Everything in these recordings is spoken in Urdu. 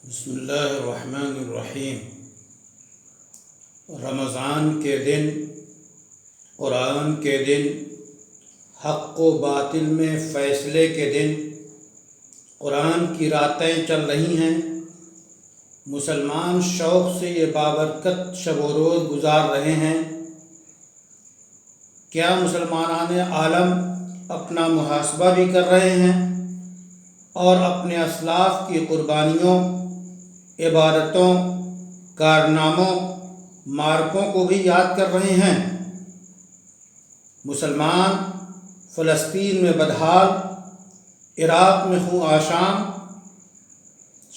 بسم اللہ الرحمن الرحیم۔ رمضان کے دن، قرآن کے دن، حق و باطل میں فیصلے کے دن، قرآن کی راتیں چل رہی ہیں۔ مسلمان شوق سے یہ بابرکت شب و روز گزار رہے ہیں۔ کیا مسلمان عالم اپنا محاسبہ بھی کر رہے ہیں اور اپنے اسلاف کی قربانیوں، عبادتوں، کارناموں، معرکوں کو بھی یاد کر رہے ہیں؟ مسلمان فلسطین میں بدحال، عراق میں خوں آشام،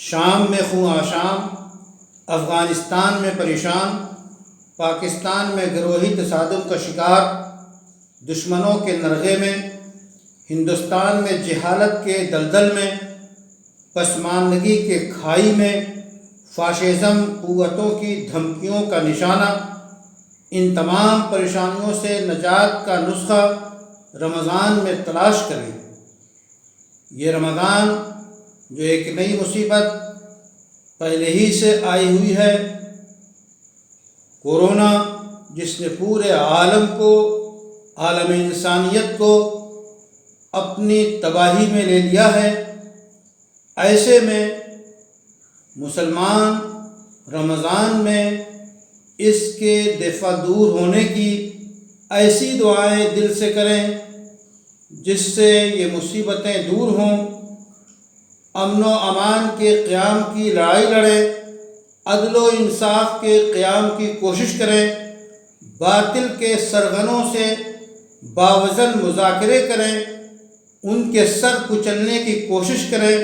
شام میں خوں آشام، افغانستان میں پریشان، پاکستان میں گروہی تصادم کا شکار، دشمنوں کے نرغے میں، ہندوستان میں جہالت کے دلدل میں، پسماندگی کے کھائی میں، فاشزم قوتوں کی دھمکیوں کا نشانہ۔ ان تمام پریشانیوں سے نجات کا نسخہ رمضان میں تلاش کریں۔ یہ رمضان جو ایک نئی مصیبت پہلے ہی سے آئی ہوئی ہے، کورونا، جس نے پورے عالم کو، عالم انسانیت کو اپنی تباہی میں لے لیا ہے، ایسے میں مسلمان رمضان میں اس کے دفع دور ہونے کی ایسی دعائیں دل سے کریں جس سے یہ مصیبتیں دور ہوں، امن و امان کے قیام کی لڑائی لڑیں، عدل و انصاف کے قیام کی کوشش کریں، باطل کے سرغنوں سے باوزن مذاکرے کریں، ان کے سر کچلنے کی کوشش کریں۔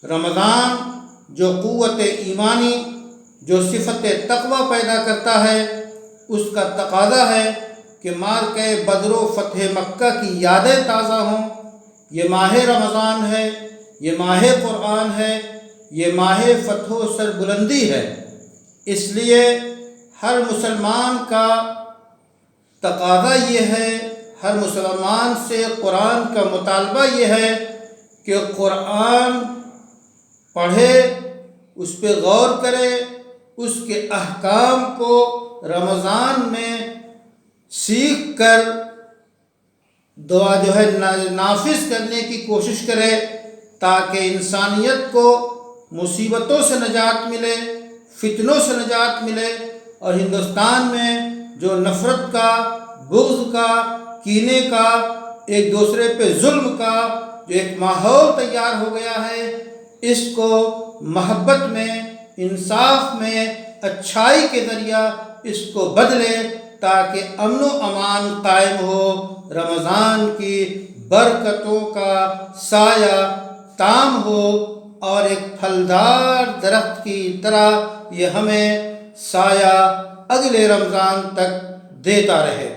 رمضان جو قوت ایمانی، جو صفت تقوی پیدا کرتا ہے، اس کا تقاضا ہے کہ معرکہ بدر و فتح مکہ کی یادیں تازہ ہوں۔ یہ ماہ رمضان ہے، یہ ماہ قرآن ہے، یہ ماہ فتح و سربلندی ہے۔ اس لیے ہر مسلمان کا تقاضا یہ ہے، ہر مسلمان سے قرآن کا مطالبہ یہ ہے کہ قرآن پڑھے، اس پہ غور کرے، اس کے احکام کو رمضان میں سیکھ کر دعا نافذ کرنے کی کوشش کرے، تاکہ انسانیت کو مصیبتوں سے نجات ملے، فتنوں سے نجات ملے، اور ہندوستان میں جو نفرت کا، بغض کا، کینے کا، ایک دوسرے پہ ظلم کا جو ایک ماحول تیار ہو گیا ہے، اس کو محبت میں، انصاف میں، اچھائی کے ذریعہ اس کو بدلے، تاکہ امن و امان قائم ہو، رمضان کی برکتوں کا سایہ تام ہو، اور ایک پھلدار درخت کی طرح یہ ہمیں سایہ اگلے رمضان تک دیتا رہے۔